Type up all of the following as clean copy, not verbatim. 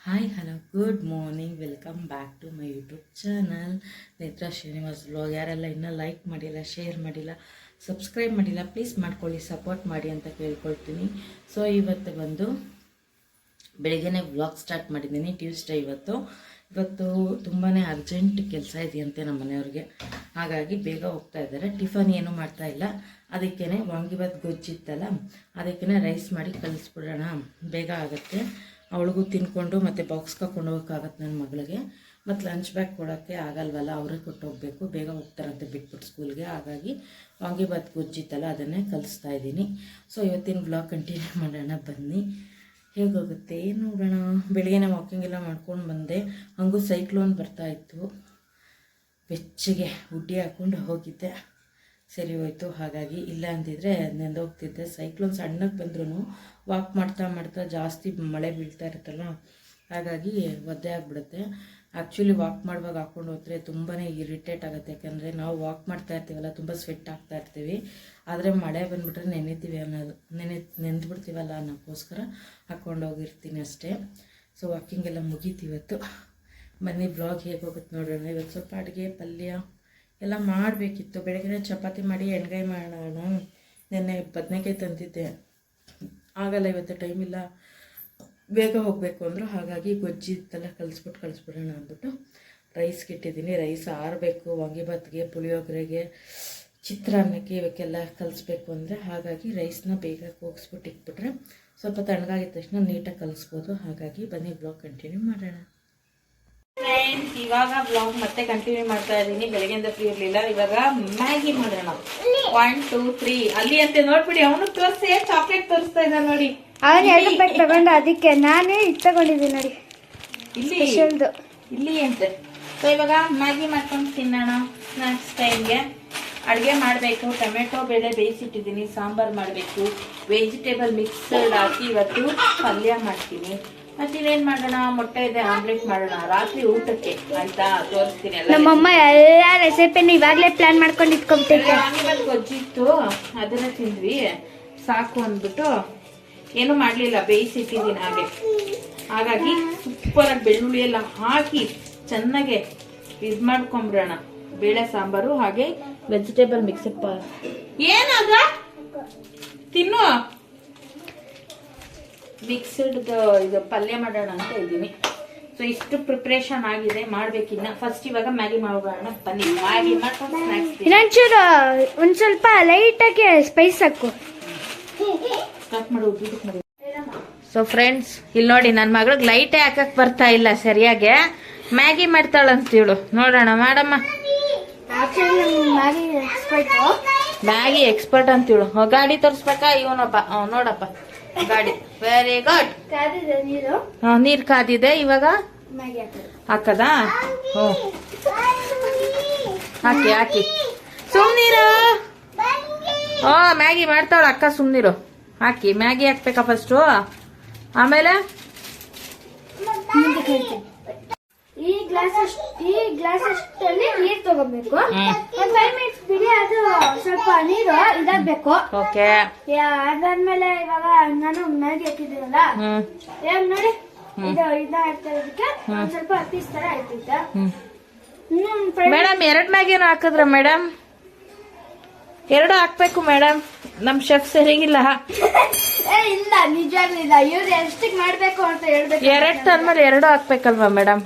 Hi hello good morning, welcome back to my YouTube channel Netra Srinivas vlog. ಯಾರೆಲ್ಲ ಇನ್ನೂ like ಮಾಡಿಲ್ಲ, share ಮಾಡಿಲ್ಲ, subscribe ಮಾಡಿಲ್ಲ, ಪ್ಲೀಸ್ ಮಾಡ್ಕೊಳ್ಳಿ, ಸಪೋರ್ಟ್ ಮಾಡಿ ಅಂತ ಕೇಳ್ಕೊಳ್ತೀನಿ. ಸೊ ಇವತ್ತು ಬಂದು ಬೆಳಿಗ್ಗೆನೇ ವ್ಲಾಗ್ ಸ್ಟಾರ್ಟ್ ಮಾಡಿದ್ದೀನಿ. ಟ್ಯೂಸ್ಡೇ ಇವತ್ತು ತುಂಬಾ ಅರ್ಜೆಂಟ್ ಕೆಲಸ ಇದೆಯಂತೆ ನಮ್ಮ ಮನೆಯವ್ರಿಗೆ, ಹಾಗಾಗಿ ಬೇಗ ಹೋಗ್ತಾ ಇದ್ದಾರೆ. ಟಿಫನ್ ಏನೂ ಮಾಡ್ತಾ ಇಲ್ಲ, ಅದಕ್ಕೇ ವಾಂಗಿಬಾತ್ ಗೊಜ್ಜಿತ್ತಲ್ಲ, ಅದಕ್ಕೇ ರೈಸ್ ಮಾಡಿ ಕಲಿಸ್ಬಿಡೋಣ, ಬೇಗ ಆಗುತ್ತೆ. ಅವಳಿಗೂ ತಿನ್ಕೊಂಡು ಮತ್ತು ಬಾಕ್ಸ್ಗೆ ಹಾಕೊಂಡು ಹೋಗೋಕ್ಕಾಗತ್ತೆ ನನ್ನ ಮಗಳಿಗೆ. ಮತ್ತು ಲಂಚ್ ಬ್ಯಾಗ್ ಕೊಡೋಕ್ಕೆ ಆಗಲ್ವಲ್ಲ, ಅವರೇ ಕೊಟ್ಟು ಹೋಗಬೇಕು, ಬೇಗ ಹೋಗ್ತಾರಂತೆ ಬಿಟ್ಬಿಟ್ಟು ಸ್ಕೂಲ್ಗೆ. ಹಾಗಾಗಿ ವಾಂಗಿಬಾತ್ ಗೊಜ್ಜಿತ್ತಲ್ಲ ಅದನ್ನೇ ಕಲಿಸ್ತಾ ಇದ್ದೀನಿ. ಸೊ ಇವತ್ತಿನ ಬ್ಲಾಗ್ ಕಂಟಿನ್ಯೂ ಮಾಡೋಣ, ಬನ್ನಿ. ಹೇಗೋಗುತ್ತೆ ನೋಡೋಣ. ಬೆಳಿಗ್ಗೆ ವಾಕಿಂಗ್ ಎಲ್ಲ ಮಾಡ್ಕೊಂಡು ಬಂದೆ, ಹಂಗೂ ಸೈಕ್ಲೋನ್ ಬರ್ತಾಯಿತ್ತು, ಬೆಚ್ಚಗೆ ಹುಡ್ಡಿ ಹಾಕ್ಕೊಂಡು ಹೋಗಿದ್ದೆ, ಸರಿ ಹೋಯ್ತು. ಹಾಗಾಗಿ ಇಲ್ಲ ಅಂತಿದ್ರೆ ನೆಂದೋಗ್ತಿದ್ದೆ. ಸೈಕ್ಲೋನ್ ಸಣ್ಣಕ್ಕೆ ಬಂದ್ರೂ ವಾಕ್ ಮಾಡ್ತಾ ಜಾಸ್ತಿ ಮಳೆ ಬೀಳ್ತಾ ಇರುತ್ತಲ್ಲ, ಹಾಗಾಗಿ ಒದ್ದೆ ಆಗಿಬಿಡುತ್ತೆ. ಆ್ಯಕ್ಚುಲಿ ವಾಕ್ ಮಾಡುವಾಗ ಹಾಕ್ಕೊಂಡು ಹೋದರೆ ತುಂಬಾ ಇರಿಟೇಟ್ ಆಗುತ್ತೆ, ಯಾಕಂದರೆ ನಾವು ವಾಕ್ ಮಾಡ್ತಾ ಇರ್ತೀವಲ್ಲ, ತುಂಬ ಸ್ವೆಟ್ ಆಗ್ತಾ ಇರ್ತೀವಿ. ಆದರೆ ಮಳೆ ಬಂದುಬಿಟ್ರೆ ನೆನೆತೀವಿ ಅನ್ನೋದು, ನೆಂದ್ಬಿಡ್ತೀವಲ್ಲ ಅನ್ನೋಕ್ಕೋಸ್ಕರ ಹಾಕ್ಕೊಂಡು ಹೋಗಿರ್ತೀನಿ ಅಷ್ಟೇ. ಸೊ ವಾಕಿಂಗ್ ಎಲ್ಲ ಮುಗೀತು ಇವತ್ತು. ಬನ್ನಿ ಬ್ಲಾಗ್ ಹೇಗೆ ಹೋಗುತ್ತೆ ನೋಡೋಣ. ಇವತ್ತು ಸ್ವಲ್ಪ ಅಡುಗೆ ಪಲ್ಯ ಎಲ್ಲ ಮಾಡಬೇಕಿತ್ತು. ಬೆಳಗ್ಗೆ ಚಪಾತಿ ಮಾಡಿ ಎಣ್ಗಾಯಿ ಮಾಡೋಣ. ನೆನ್ನೆ ಬದನೆಕಾಯಿ ತಂದಿದ್ದೆ, ಆಗಲ್ಲ ಇವತ್ತು, ಟೈಮ್ ಇಲ್ಲ, ಬೇಗ ಹೋಗಬೇಕು ಅಂದರು. ಹಾಗಾಗಿ ಗೊಜ್ಜಿದ್ದೆಲ್ಲ ಕಳಿಸ್ಬಿಡೋಣ ಅಂದ್ಬಿಟ್ಟು ರೈಸ್ಗೆ ಇಟ್ಟಿದ್ದೀನಿ. ರೈಸ್ ಆರಬೇಕು, ವಾಂಗಿಬಾತ್ಗೆ, ಪುಳಿಯೋಗರೆಗೆ, ಚಿತ್ರಾನ್ನಕ್ಕೆ, ಇವಕ್ಕೆಲ್ಲ ಕಲಿಸ್ಬೇಕು ಅಂದರೆ. ಹಾಗಾಗಿ ರೈಸ್ನ ಬೇಗ ಕೂಗಿಸ್ಬಿಟ್ಟು ಇಟ್ಬಿಟ್ರೆ ಸ್ವಲ್ಪ ತಣ್ಣಗಾಗಿದ್ದ ತಕ್ಷಣ ನೀಟಾಗಿ ಕಲಿಸ್ಬೋದು. ಹಾಗಾಗಿ ಬನ್ನಿ ಬ್ಲಾಗ್ ಕಂಟಿನ್ಯೂ ಮಾಡೋಣ. ಫ್ರೆಂಡ್ಸ್, ಇವಾಗ ಬ್ಲಾಗ್ ಮತ್ತೆ ಕಂಟಿನ್ಯೂ ಮಾಡ್ತಾ ಇದ್ದೀನಿ. ಬೆಳಗ್ಗೆಯಿಂದ ಫ್ರೀ ಇರಲಿಲ್ಲ. ಇವಾಗ ಮ್ಯಾಗಿ ಮಾಡೋಣ. 1 2 3 ಅಲ್ಲಿ ಅಂತ ನೋಡ್ಬಿಡಿ, ಅವನು ತೋರಿಸಿ ಚಾಕ್ಲೇಟ್ ತೋರಿಸ್ತಾ ಇದ್ದ ನೋಡಿ. ಅವನು 2 ಪ್ಯಾಕ್ ತಗೊಂಡು ಅದಕ್ಕೆ ನಾನೇ ತಗೊಂಡಿದ್ದೀನಿ ನೋಡಿ, ಇಲ್ಲಿ ಅಂತೆ. ಸೊ ಇವಾಗ ಮ್ಯಾಗಿ ಮಾಡ್ಕೊಂಡು ತಿನ್ನೋಣ ಸ್ನಾಕ್ಸ್ ಟೈಮ್ಗೆ. ಅಡುಗೆ ಮಾಡಬೇಕು, ಟೊಮೆಟೊ ಬೇಳೆ ಬೇಯಿಸಿಟ್ಟಿದ್ದೀನಿ, ಸಾಂಬಾರು ಮಾಡಬೇಕು, ವೆಜಿಟೇಬಲ್ ಮಿಕ್ಸ್ಡ್ ಹಾಕಿ ಇವತ್ತು ಪಲ್ಯ ಮಾಡ್ತೀನಿ. ಮತ್ತೆ ಇನ್ನೇನ್ ಮಾಡೋಣ, ಮೊಟ್ಟೆ ಇದೆ, ಆಮ್ಲೆಟ್ ಮಾಡೋಣ ರಾತ್ರಿ ಊಟಕ್ಕೆ, ಆಯ್ತಾ? ತೋರಿಸ್ತೀನಿ. ನಮ್ಮಮ್ಮ ಎಲ್ಲ ರೆಸಿಪಿನ ಇವಾಗಲೇ ಪ್ಲಾನ್ ಮಾಡ್ಕೊಂಡು ಇಟ್ಕೊಂಡ್ಬಿಟ್ಟಿದ್ದೆ. ವಾಂಗಿಬಾತ್ ಗೊಜ್ಜಿತ್ತು, ಅದನ್ನ ತಿಂದ್ವಿ, ಸಾಕು ಅಂದ್ಬಿಟ್ಟು ಏನು ಮಾಡ್ಲಿಲ್ಲ, ಬೇಯಿಸಿಟ್ಟಿದ್ದೀನಿ ಹಾಗೆ. ಹಾಗಾಗಿ ಸೂಪರ್ ಆಗಿ ಬೆಳ್ಳುಳ್ಳಿ ಎಲ್ಲ ಹಾಕಿ ಚೆನ್ನಾಗೆ ಇದ್ ಮಾಡ್ಕೊಂಬಿಡೋಣ. ಬೇಳೆ ಸಾಂಬಾರು ಹಾಗೆ ವೆಜಿಟೇಬಲ್ ಮಿಕ್ಸಪ್. ಏನದ ತಿನ್ನು, ಮಿಕ್ಸ್ಡ್ ಇದು ಪಲ್ಯ ಮಾಡೋಣ ಅಂತ ಇದ್ದೀನಿ. ಸೊ ಇಷ್ಟು ಪ್ರಿಪ್ರೇಷನ್ ಆಗಿದೆ, ಮಾಡ್ಬೇಕಿನ್ನ. ಫಸ್ಟ್ ಇವಾಗ ಮ್ಯಾಗಿ ಮಾಡೋಣ, ಬನ್ನಿ ಮ್ಯಾಗಿ ಮಾಡ್ಕೊಂಡು ಸ್ನಾಕ್ಸ್. ಇನ್ನೊಂಚೂರು ಒಂದ್ ಸ್ವಲ್ಪ ಲೈಟ್ ಆಗಿ ಸ್ಪೈಸ್ ಹಾಕು. ಸ್ಟಾರ್ಟ್ ಮಾಡು. ಸೊ ಫ್ರೆಂಡ್ಸ್, ಇಲ್ಲಿ ನೋಡಿ, ನನ್ನ ಮಗಳಿಗೆ ಲೈಟೇ ಹಾಕಕ್ ಬರ್ತಾ ಇಲ್ಲ ಸರಿಯಾಗಿ, ಮ್ಯಾಗಿ ಮಾಡ್ತಾಳಂತೇಳು. ನೋಡೋಣ, ಮಾಡಮ್ಮ. ಮ್ಯಾಗಿ ಎಕ್ಸ್ಪರ್ಟ್ ಅಂತೇಳು. ಗಾಡಿ ತೋರಿಸ್ಬೇಕಾ? ಇವನಪ್ಪ, ನೋಡಪ್ಪ ಗಾಡಿ. Very good. ನೀರ್ ಕಾದಿದೆ, ಇವಾಗ ಹಾಕದಾ? ಹಾಕಿ ಸುಮ್ನೀರು. ಮ್ಯಾಗಿ ಮಾಡ್ತಾಳ ಅಕ್ಕ, ಸುಮ್ನಿರು. ಹಾಕಿ ಮ್ಯಾಗಿ ಹಾಕ್ಬೇಕಾ ಫಸ್ಟು, ಆಮೇಲೆ ಈ ಗ್ಲಾಸ್ ಅಷ್ಟಲ್ಲಿ ನೀರ್ ತಗೋಬೇಕು. 5 ಮಿನಿಟ್ಸ್ ಬಿಡಿ, ಅದು ಸ್ವಲ್ಪ ನೀರು ಇದಾಗಬೇಕು. ಓಕೆ. ಅದಾದ್ಮೇಲೆ ಇವಾಗ ನಾನು ಮ್ಯಾಗಿ ಹಾಕಿದ್ದೀನಲ್ಲ, ನೋಡಿ ಇದಾಗ್ತದಕ್ಕೆ ಒಂದ್ ಸ್ವಲ್ಪ ಪೀಸ್ ತರ ಆಯ್ತಿತ್ತು. ಮೇಡಮ್ 2 ಮ್ಯಾಗಿನೂ ಹಾಕಿದ್ರ ಮೇಡಮ್? 2 ಹಾಕ್ಬೇಕು ಮೇಡಮ್, ನಮ್ ಶೆಫ್ ಸರಿಗಿಲ್ಲ. ಇಲ್ಲ, ನಿಜಾಗ್ಲಿಲ್ಲ, ಇವ್ರು ಎಷ್ಟಕ್ಕೆ ಮಾಡ್ಬೇಕು ಅಂತ ಹೇಳ್ಬೇಕು. 2 ತಂದ್ಮೇಲೆ 2 ಹಾಕ್ಬೇಕಲ್ವಾ ಮೇಡಮ್?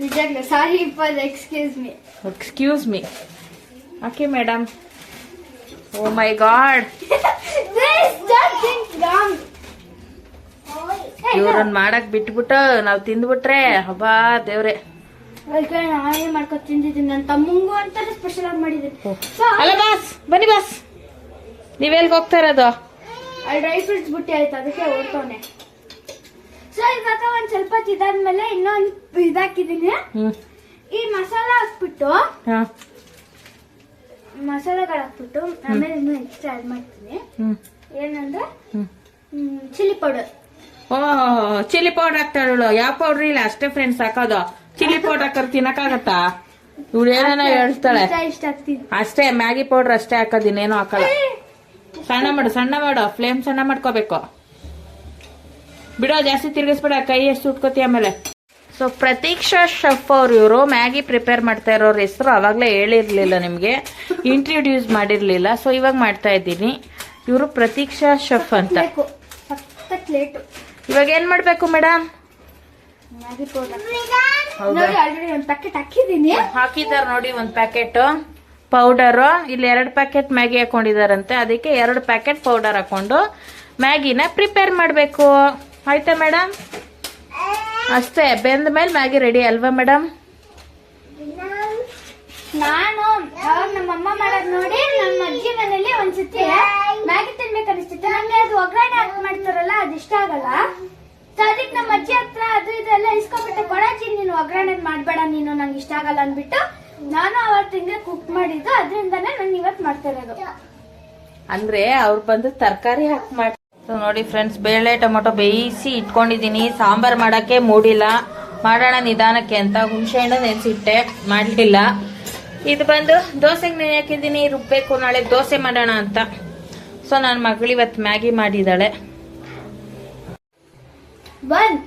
ನಿಜಾಗ್ಲಿ, sorry for excuse me. Okay madam. Oh my God, ಇವ್ರನ್ನ ಮಾಡಕ್ ಬಿಟ್ಬಿಟ್ಟು ನಾವ್ ತಿಂದ್ಬಿಟ್ರೆ ಹಬ್ಬಾ ದೇವ್ರೆ. ನಾನೇ ಮಾಡ್ಕೊತ ತಿಂದಿದ್ದೀನಿ, ನನ್ನ ತಮ್ಮಂಗೂ ಅಂತಾನೆ ಸ್ಪೆಷಲ್ ಆಗಿ ಮಾಡಿದ್ದೀನಿ. ಅಲ್ಲ ಬಾಸ್, ಬನ್ನಿ ಬಾಸ್, ನೀವೆಲ್ಗೆ ಹೋಗ್ತಾ ಇರೋದು? ಅಲ್ಲಿ ಡ್ರೈ ಫ್ರೂಟ್ಸ್ ಬುಟ್ಟಿ ಆಯ್ತು, ಅದಕ್ಕೆ ಓಡ್ತವನೆ. ಸೊ ಇವಾಗ ಒಂದ್ ಸ್ವಲ್ಪ ಇದಾದ್ಮೇಲೆ ಇನ್ನೊಂದು ಇದಾಕಿದೀನಿ. ಈ ಮಸಾಲ ಹಾಕ್ಬಿಟ್ಟು, ಮಸಾಲೆಗಳು ಹಾಕ್ಬಿಟ್ಟು ಆಮೇಲೆ ಇನ್ನೂ ಎಕ್ಸ್ಟ್ರಾ ಆಡ್ ಮಾಡ್ತೀನಿ. ಏನಂದ್ರೆ ಚಿಲ್ಲಿ ಪೌಡರ್. ಚಿಲ್ಲಿ ಪೌಡರ್ ಹಾಕ್ತಾಳು. ಯಾವ ಪೌಡರ್ ಇಲ್ಲ ಅಷ್ಟೇ ಫ್ರೆಂಡ್ಸ್ ಹಾಕೋದು. ಚಿಲ್ಲಿ ಪೌಡರ್ ಹಾಕೋರು ತಿನ್ನಕ್ಕಾಗತ್ತಾ? ಇವ್ಳು ಏನೇನೋ ಹೇಳ್ತಾಳೆ ಅಷ್ಟೇ. ಮ್ಯಾಗಿ ಪೌಡರ್ ಅಷ್ಟೇ ಹಾಕೋದು, ಇನ್ನೇನು ಹಾಕಲ್ಲ. ಸಣ್ಣ ಮಾಡು, ಫ್ಲೇಮ್ ಸಣ್ಣ ಮಾಡ್ಕೋಬೇಕು. ಬಿಡೋ, ಜಾಸ್ತಿ ತಿರ್ಗಿಸ್ಬೇಡ, ಕೈ ಎಷ್ಟು ಉಟ್ಕೋತಿ ಆಮೇಲೆ. ಸೊ ಪ್ರತೀಕ್ಷಾ ಶೆಫ್ ಅವ್ರು ಇವರು ಮ್ಯಾಗಿ ಪ್ರಿಪೇರ್ ಮಾಡ್ತಾ ಇರೋರ ಹೆಸರು ಅವಾಗಲೇ ಹೇಳಿರ್ಲಿಲ್ಲ, ನಿಮಗೆ ಇಂಟ್ರೊಡ್ಯೂಸ್ ಮಾಡಿರ್ಲಿಲ್ಲ. ಸೊ ಇವಾಗ ಮಾಡ್ತಾ ಇದ್ದೀನಿ. ಇವರು ಪ್ರತೀಕ್ಷಾ ಶೆಫ್ ಅಂತ. ಇವಾಗ ಏನ್ ಮಾಡ್ಬೇಕು ಮೇಡಮ್? ಹಾಕಿದಾರ ನೋಡಿ ಒಂದ್ ಪ್ಯಾಕೆಟ್ ಪೌಡರ್. ಇಲ್ಲಿ 2 ಪ್ಯಾಕೆಟ್ ಮ್ಯಾಗಿ ಹಾಕೊಂಡಿದಾರಂತೆ, ಅದಕ್ಕೆ 2 ಪ್ಯಾಕೆಟ್ ಪೌಡರ್ ಹಾಕೊಂಡು ಮ್ಯಾಗಿನ ಪ್ರಿಪೇರ್ ಮಾಡ್ಬೇಕು. ಆಯ್ತಾ ಮೇಡಮ್? ಅಷ್ಟೇ, ಬೆಂದ ಮೇಲೆ ಮ್ಯಾಗಿ ರೆಡಿ ಅಲ್ವಾ ಮೇಡಮ್? ನಾನು ನಮ್ಮಮ್ಮ ಮಾಡೋದ್ ನೋಡಿ ನಮ್ಮ ಅಜ್ಜಿ ಮನೇಲಿ ಒಂದ್ಸತಿ ಮ್ಯಾಗಿ ತಿನ್ಬೇಕು ಅನಿಸ್ತಿತ್ತು. ನಂಗೆ ಅದು ಒಗ್ಗರಣೆ ಹಾಕಿ ಮಾಡ್ತಾರಲ್ಲ, ಅದು ಇಷ್ಟ ಆಗಲ್ಲ. ಸೊ ಅದಕ್ಕೆ ನಮ್ಮ ಅಜ್ಜಿ ಹತ್ರ ಅದು ಇದೆಲ್ಲ ಇಸ್ಕೊಂಡ್ಬಿಟ್ಟೆ. ಕೊಡಜ್ಜಿ, ನೀನು ಒಗ್ಗರಣೆ ಮಾಡ್ಬೇಡ, ನೀನು ನಂಗೆ ಇಷ್ಟ ಆಗಲ್ಲ ಅಂದ್ಬಿಟ್ಟು ನಾನು ಅವತ್ತಿಂದ ಕುಕ್ ಮಾಡಿದ್ದು. ಅದರಿಂದಾನೇ ನಾನು ಇವತ್ತು ಮಾಡ್ತಾ ಇರೋದು. ಅಂದ್ರೆ ಅವ್ರು ಬಂದು ತರಕಾರಿ ಹಾಕಿ ಮಾಡಿ. ನೋಡಿ ಫ್ರೆಂಡ್ಸ್, ಬೇಳೆ ಟೊಮೊಟೊ ಬೇಯಿಸಿ ಇಟ್ಕೊಂಡಿದೀನಿ. ಸಾಂಬಾರ್ ಮಾಡಕ್ಕೆ ಮೂಡಿಲ್ಲ, ಮಾಡೋಣ ನಿಧಾನಕ್ಕೆ ಅಂತ ಹುಣಸೆ ಹಣ್ಣು ನೆನ್ಸಿಟ್ಟೆ, ಮಾಡ್ಲಿಲ್ಲ. ಇದು ಬಂದು ದೋಸೆಗೆ ನೆನೆ ಹಾಕಿದ್ದೀನಿ, ರುಬ್ಬೇಕು, ನಾಳೆ ದೋಸೆ ಮಾಡೋಣ ಅಂತ. ಸೊ ನನ್ನ ಮಗಳು ಇವತ್ತು ಮ್ಯಾಗಿ ಮಾಡಿದಾಳೆ. 1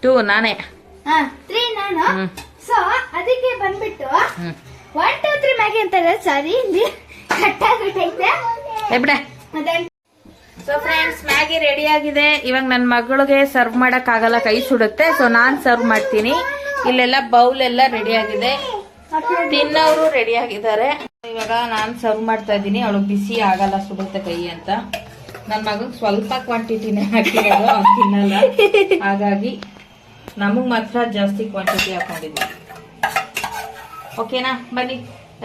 2 ನಾನೇ 3 ನಾನು. ಸೊ ಅದಕ್ಕೆ ಬಂದ್ಬಿಟ್ಟು 1 2 3 ಮ್ಯಾಗಿ ಅಂತ ಇದೆ. ಸಾರಿ, ಇಲ್ಲಿ ಕಟ್ಟಾಗ್ಬಿಟ್ಟೈತೆ. ಸೊ ಫ್ರೆಂಡ್ಸ್, ಮ್ಯಾಗಿ ರೆಡಿ ಆಗಿದೆ. ಇವಾಗ ನನ್ನ ಮಗಳಿಗೆ ಸರ್ವ್ ಮಾಡಕ್ ಆಗಲ್ಲ, ಕೈ ಸುಡುತ್ತೆ. ಸೊ ನಾನ್ ಸರ್ವ್ ಮಾಡ್ತೀನಿ. ಇಲ್ಲೆಲ್ಲ ಬೌಲ್ ಎಲ್ಲ ರೆಡಿ ಆಗಿದೆ, ತಿನ್ನೋರು ರೆಡಿ ಆಗಿದ್ದಾರೆ. ಇವಾಗ ನಾನ್ ಸರ್ವ್ ಮಾಡ್ತಾ ಇದ್ದೀನಿ. ಅವಳಿಗೆ ಬಿಸಿ ಆಗಲ್ಲ, ಸುಡುತ್ತೆ ಕೈ ಅಂತ. ನನ್ನ ಮಗನ್ ಸ್ವಲ್ಪ ಕ್ವಾಂಟಿಟಿನೇ ಹಾಕಿರೋದು, ಅವ್ನು ತಿನ್ನಲ್ಲ. ಹಾಗಾಗಿ ನಮಗ್ ಮಾತ್ರ ಜಾಸ್ತಿ ಕ್ವಾಂಟಿಟಿ ಹಾಕೊಂಡಿದ್ವಿ. ಓಕೆನಾ? ಬನ್ನಿ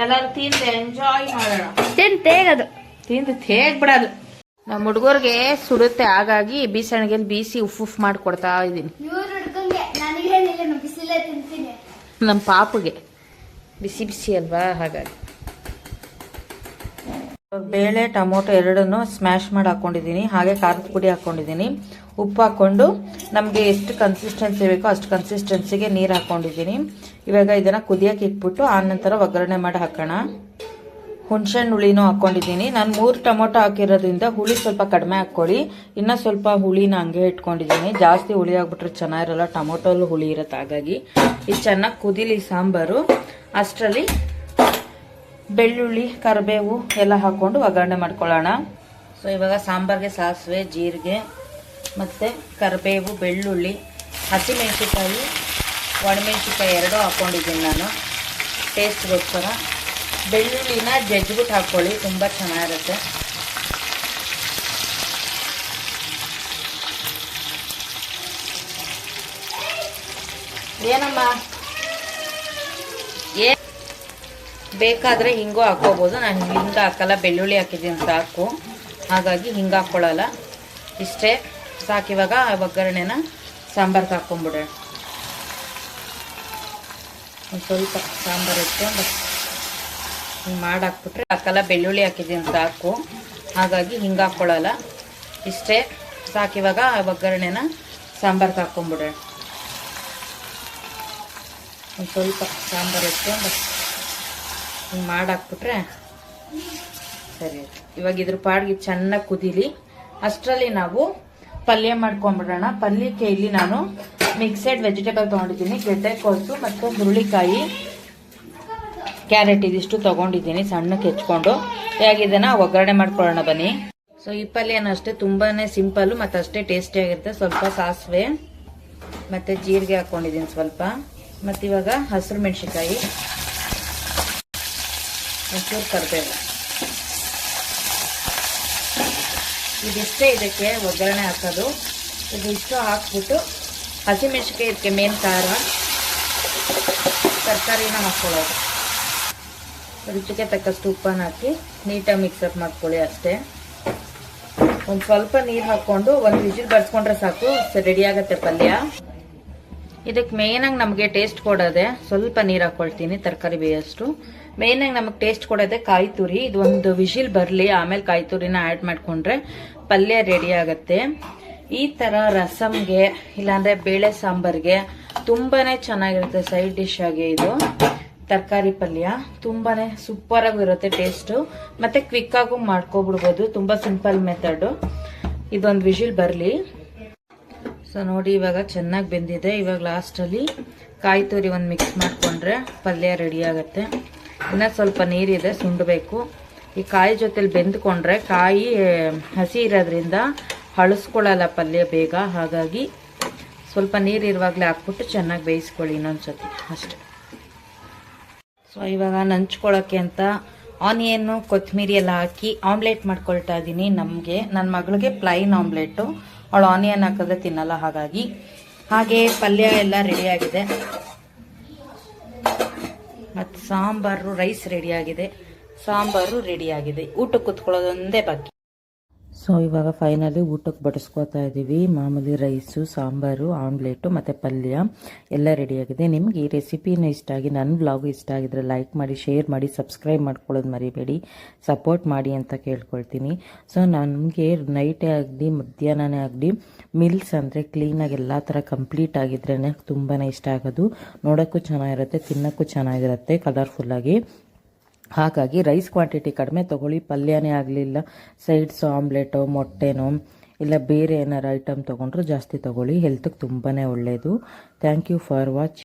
ಎಲ್ಲರೂ ತಿಂದು ಎಂಜಾಯ್ ಮಾಡೋಣ. ತಿಂದು ತೇಗ್ಬಿಡೋದು. ನಮ್ಮ ಹುಡುಗರ್ಗೆ ಸುಡುತ್ತೆ, ಹಾಗಾಗಿ ಬೀಸಣಿಗೆಲ್ಲಿ ಬೀಸಿ ಉಫ್ ಮಾಡ್ಕೊಡ್ತಾ ಇದ್ದೀನಿ. ನಮ್ಮ ಪಾಪುಗೆ ಬಿಸಿ ಬಿಸಿ ಅಲ್ವಾ, ಹಾಗಾಗಿ. ಬೇಳೆ ಟೊಮೊಟೊ ಎರಡನ್ನು ಸ್ಮ್ಯಾಶ್ ಮಾಡಿ ಹಾಕೊಂಡಿದ್ದೀನಿ. ಹಾಗೆ ಖಾರದ ಪುಡಿ ಹಾಕೊಂಡಿದ್ದೀನಿ, ಉಪ್ಪು ಹಾಕೊಂಡು ನಮಗೆ ಎಷ್ಟು ಕನ್ಸಿಸ್ಟೆನ್ಸಿ ಬೇಕೋ ಅಷ್ಟು ಕನ್ಸಿಸ್ಟೆನ್ಸಿಗೆ ನೀರು ಹಾಕೊಂಡಿದ್ದೀನಿ. ಇವಾಗ ಇದನ್ನ ಕುದಿಯಕ್ಕೆ ಇಟ್ಬಿಟ್ಟು ಆನಂತರ ಒಗ್ಗರಣೆ ಮಾಡಿ ಹಾಕೋಣ. ಹುಣಸೆಹಣ್ಣು ಹುಳಿನೂ ಹಾಕೊಂಡಿದ್ದೀನಿ. ನಾನು 3 ಟೊಮೊಟೊ ಹಾಕಿರೋದ್ರಿಂದ ಹುಳಿ ಸ್ವಲ್ಪ ಕಡಿಮೆ ಹಾಕ್ಕೊಳ್ಳಿ. ಇನ್ನೂ ಸ್ವಲ್ಪ ಹುಳಿನ ಹಂಗೆ ಇಟ್ಕೊಂಡಿದ್ದೀನಿ. ಜಾಸ್ತಿ ಹುಳಿ ಆಗ್ಬಿಟ್ರೆ ಚೆನ್ನಾಗಿರಲ್ಲ, ಟೊಮೊಟೊಲ್ಲೂ ಹುಳಿ ಇರುತ್ತೆ. ಹಾಗಾಗಿ ಇದು ಚೆನ್ನಾಗಿ ಕುದಿಲಿ ಸಾಂಬಾರು. ಅಷ್ಟರಲ್ಲಿ ಬೆಳ್ಳುಳ್ಳಿ, ಕರಿಬೇವು ಎಲ್ಲ ಹಾಕೊಂಡು ಒಗ್ಗರಣೆ ಮಾಡ್ಕೊಳ್ಳೋಣ. ಸೊ ಇವಾಗ ಸಾಂಬಾರ್ಗೆ ಸಾಸಿವೆ, ಜೀರಿಗೆ ಮತ್ತು ಕರಿಬೇವು, ಬೆಳ್ಳುಳ್ಳಿ, ಹಸಿಮೆಣಸಿಕಾಯಿ, ಒಣಮೆಣಸಿಕಾಯಿ 2 ಹಾಕ್ಕೊಂಡಿದ್ದೀನಿ ನಾನು ಟೇಸ್ಟ್ಗೋಸ್ಕರ. ಬೆಳ್ಳುಳ್ಳಿನ ಜಜ್ಜಿಬಿಟ್ಟು ಹಾಕ್ಕೊಳ್ಳಿ, ತುಂಬ ಚೆನ್ನಾಗಿರುತ್ತೆ. ಏನಮ್ಮ ಬೇಕಾದರೆ ಹಿಂಗೂ ಹಾಕ್ಕೋಬೋದು. ನಾನು ಹಿಂಗೆ ಹಾಕಲ್ಲ, ಬೆಳ್ಳುಳ್ಳಿ ಹಾಕಿದ್ದೀನಿ ಸಾಕು, ಹಾಗಾಗಿ ಹಿಂಗೆ ಹಾಕ್ಕೊಳ್ಳಲ್ಲ. ಇಷ್ಟೇ ಸಾಕು. ಇವಾಗ ಒಗ್ಗರಣೆನ ಸಾಂಬಾರ್ಗೆ ಹಾಕ್ಕೊಂಬಿಡೋಣ. ಒಂದು ಸ್ವಲ್ಪ ಸಾಂಬಾರು ಇಟ್ಕೊಂಡು ಹಿಂಗೆ ಮಾಡಿ ಹಾಕ್ಬಿಟ್ರೆ ಹಾಕಲ್ಲ, ಬೆಳ್ಳುಳ್ಳಿ ಹಾಕಿದ್ದೀನಿ ಸಾಕು, ಹಾಗಾಗಿ ಹಿಂಗೆ ಹಾಕ್ಕೊಳ್ಳಲ್ಲ. ಇಷ್ಟೇ ಸಾಕು. ಇವಾಗ ಒಗ್ಗರಣೆನ ಸಾಂಬಾರ್ಗೆ ಹಾಕ್ಕೊಂಬಿಡೋಣ. ಒಂದು ಸ್ವಲ್ಪ ಸಾಂಬಾರು ಇಟ್ಕೊಂಡು ಹಿಂಗೆ ಮಾಡಿ ಹಾಕ್ಬಿಟ್ರೆ ಸರಿ. ಇವಾಗ ಇದ್ರ ಪಾಡಿಗೆ ಚೆನ್ನಾಗಿ ಕುದೀಲಿ. ಅಷ್ಟರಲ್ಲಿ ನಾವು ಪಲ್ಯ ಮಾಡ್ಕೊಂಡ್ಬಿಡೋಣ. ಪಲ್ಯಕ್ಕೆ ಇಲ್ಲಿ ನಾನು ಮಿಕ್ಸೆಡ್ ವೆಜಿಟೇಬಲ್ ತೊಗೊಂಡಿದ್ದೀನಿ. ಗೆಡ್ಡೆಕೋಸು ಮತ್ತು ಹುರುಳಿಕಾಯಿ, ಕ್ಯಾರೆಟ್ ಇದಿಷ್ಟು ತೊಗೊಂಡಿದ್ದೀನಿ ಸಣ್ಣಕ್ಕೆ ಹೆಚ್ಕೊಂಡು. ಹೇಗಿದೆನ ಒಗ್ಗರಣೆ ಮಾಡ್ಕೊಳ್ಳೋಣ ಬನ್ನಿ. ಸೊ ಈ ಪಲ್ಯನೂ ಅಷ್ಟೇ ತುಂಬಾನೇ ಸಿಂಪಲ್ಲು ಮತ್ತು ಅಷ್ಟೇ ಟೇಸ್ಟಿಯಾಗಿರುತ್ತೆ. ಸ್ವಲ್ಪ ಸಾಸಿವೆ ಮತ್ತು ಜೀರಿಗೆ ಹಾಕ್ಕೊಂಡಿದ್ದೀನಿ ಸ್ವಲ್ಪ. ಮತ್ತು ಇವಾಗ ಹಸಿರು ಮೆಣಸಿನ್ಕಾಯಿ, ಹಸಿರು ಕರಿಬೇವು, ಇದಿಷ್ಟೇ ಇದಕ್ಕೆ ಒಗ್ಗರಣೆ ಹಾಕೋದು. ಇದಿಷ್ಟು ಹಾಕ್ಬಿಟ್ಟು ಹಸಿಮೆಣಸಿನ್ಕಾಯಿ ಇದಕ್ಕೆ ಮೇನ್ ಖಾರ, ತರಕಾರಿನ ಹಾಕ್ಕೊಳ್ಳೋದು. ರುಚಿಗೆ ತಕ್ಕಷ್ಟು ಉಪ್ಪನ್ನು ಹಾಕಿ ನೀಟಾಗಿ ಮಿಕ್ಸಪ್ ಮಾಡ್ಕೊಳ್ಳಿ ಅಷ್ಟೇ. ಒಂದು ಸ್ವಲ್ಪ ನೀರು ಹಾಕ್ಕೊಂಡು 1 ವಿಜಿಲ್ ಬರ್ಸ್ಕೊಂಡ್ರೆ ಸಾಕು, ರೆಡಿ ಆಗುತ್ತೆ ಪಲ್ಯ. ಇದಕ್ಕೆ ಮೇಯ್ನಾಗಿ ನಮಗೆ ಟೇಸ್ಟ್ ಕೊಡೋದೆ ಸ್ವಲ್ಪ ನೀರು ಹಾಕ್ಕೊಳ್ತೀನಿ, ತರಕಾರಿ ಬೇಯಷ್ಟು. ಮೇಯ್ನಾಗಿ ನಮಗೆ ಟೇಸ್ಟ್ ಕೊಡೋದೆ ಕಾಯಿ ತುರಿ. ಇದು 1 ವಿಜಿಲ್ ಬರಲಿ, ಆಮೇಲೆ ಕಾಯಿ ತುರಿನ ಆ್ಯಡ್ ಮಾಡಿಕೊಂಡ್ರೆ ಪಲ್ಯ ರೆಡಿ ಆಗುತ್ತೆ. ಈ ಥರ ರಸಮ್ಗೆ ಇಲ್ಲಾಂದರೆ ಬೇಳೆ ಸಾಂಬಾರ್ಗೆ ತುಂಬಾ ಚೆನ್ನಾಗಿರುತ್ತೆ ಸೈಡ್ ಡಿಶ್ ಆಗಿ. ಇದು ತರಕಾರಿ ಪಲ್ಯ ತುಂಬಾ ಸೂಪರಾಗೂ ಇರುತ್ತೆ ಟೇಸ್ಟು, ಮತ್ತು ಕ್ವಿಕ್ಕಾಗೂ ಮಾಡ್ಕೊಬಿಡ್ಬೋದು. ತುಂಬ ಸಿಂಪಲ್ ಮೆಥಡು. ಇದೊಂದು ವಿಷಿಲ್ ಬರಲಿ. ಸೊ ನೋಡಿ ಇವಾಗ ಚೆನ್ನಾಗಿ ಬೆಂದಿದೆ. ಇವಾಗ ಲಾಸ್ಟಲ್ಲಿ ಕಾಯಿ ತುರಿ ಒಂದು ಮಿಕ್ಸ್ ಮಾಡಿಕೊಂಡ್ರೆ ಪಲ್ಯ ರೆಡಿ ಆಗುತ್ತೆ. ಇನ್ನೂ ಸ್ವಲ್ಪ ನೀರಿದೆ, ಸುಂಡಬೇಕು. ಈ ಕಾಯಿ ಜೊತೆಲಿ ಬೆಂದ್ಕೊಂಡ್ರೆ ಕಾಯಿ ಹಸಿ ಇರೋದ್ರಿಂದ ಹಳಸ್ಕೊಳ್ಳಲ್ಲ ಪಲ್ಯ ಬೇಗ. ಹಾಗಾಗಿ ಸ್ವಲ್ಪ ನೀರು ಇರುವಾಗಲೇ ಹಾಕ್ಬಿಟ್ಟು ಚೆನ್ನಾಗಿ ಬೇಯಿಸ್ಕೊಳ್ಳಿ ಇನ್ನೊಂದ್ಸತಿ ಅಷ್ಟೆ. ಸೊ ಇವಾಗ ನಂಚ್ಕೊಳ್ಳೋಕ್ಕೆ ಅಂತ ಆನಿಯನ್ನು ಕೊತ್ತಂಬರಿ ಎಲ್ಲ ಹಾಕಿ ಆಮ್ಲೆಟ್ ಮಾಡ್ಕೊಳ್ತಾ ಇದ್ದೀನಿ. ನನ್ನ ಮಗಳಿಗೆ ಪ್ಲೈನ್ ಆಮ್ಲೆಟು, ಅವಳು ಆನಿಯನ್ ಹಾಕಿದ್ರೆ ತಿನ್ನಲ್ಲ. ಹಾಗೆ ಪಲ್ಯ ಎಲ್ಲ ರೆಡಿಯಾಗಿದೆ ಮತ್ತು ಸಾಂಬಾರು, ರೈಸ್ ರೆಡಿಯಾಗಿದೆ, ಸಾಂಬಾರು ರೆಡಿಯಾಗಿದೆ. ಊಟಕ್ಕೆ ಕೂತ್ಕೊಳ್ಳೋದೊಂದೇ ಬಾಕಿ. ಸೊ ಇವಾಗ ಫೈನಲಿ ಊಟಕ್ಕೆ ಬಡಿಸ್ಕೊತಾ ಇದ್ದೀವಿ. ಮಾಮೂಲಿ ರೈಸು, ಸಾಂಬಾರು, ಆಮ್ಲೆಟು ಮತ್ತು ಪಲ್ಯ ಎಲ್ಲ ರೆಡಿಯಾಗಿದೆ. ನಿಮ್ಗೆ ಈ ರೆಸಿಪಿನೂ ಇಷ್ಟ ಆಗಿ ನನ್ನ ವ್ಲಾಗು ಇಷ್ಟ ಆಗಿದ್ರೆ ಲೈಕ್ ಮಾಡಿ, ಶೇರ್ ಮಾಡಿ, ಸಬ್ಸ್ಕ್ರೈಬ್ ಮಾಡ್ಕೊಳ್ಳೋದು ಮರಿಬೇಡಿ. ಸಪೋರ್ಟ್ ಮಾಡಿ ಅಂತ ಕೇಳ್ಕೊಳ್ತೀನಿ. ಸೊ ನಮಗೆ ನೈಟೇ ಆಗಲಿ ಮಧ್ಯಾಹ್ನನೇ ಆಗಲಿ ಮಿಲ್ಸ್ ಅಂದರೆ ಕ್ಲೀನಾಗಿ ಎಲ್ಲ ಥರ ಕಂಪ್ಲೀಟ್ ಆಗಿದ್ರೇ ತುಂಬಾ ಇಷ್ಟ ಆಗೋದು. ನೋಡೋಕ್ಕೂ ಚೆನ್ನಾಗಿರುತ್ತೆ, ತಿನ್ನೋಕ್ಕೂ ಚೆನ್ನಾಗಿರುತ್ತೆ ಕಲರ್ಫುಲ್ಲಾಗಿ. ಹಾಗಾಗಿ ರೈಸ್ ಕ್ವಾಂಟಿಟಿ ಕಡಿಮೆ ತೊಗೊಳ್ಳಿ. ಪಲ್ಯನೇ ಆಗಲಿಲ್ಲ, ಸೈಡ್ಸು, ಆಮ್ಲೆಟೋ, ಮೊಟ್ಟೆನೋ ಇಲ್ಲ ಬೇರೆ ಏನಾರು ಐಟಮ್ ತೊಗೊಂಡ್ರು ಜಾಸ್ತಿ ತೊಗೊಳ್ಳಿ. ಹೆಲ್ತ್ಗೆ ತುಂಬಾ ಒಳ್ಳೆಯದು. Thank you for watching.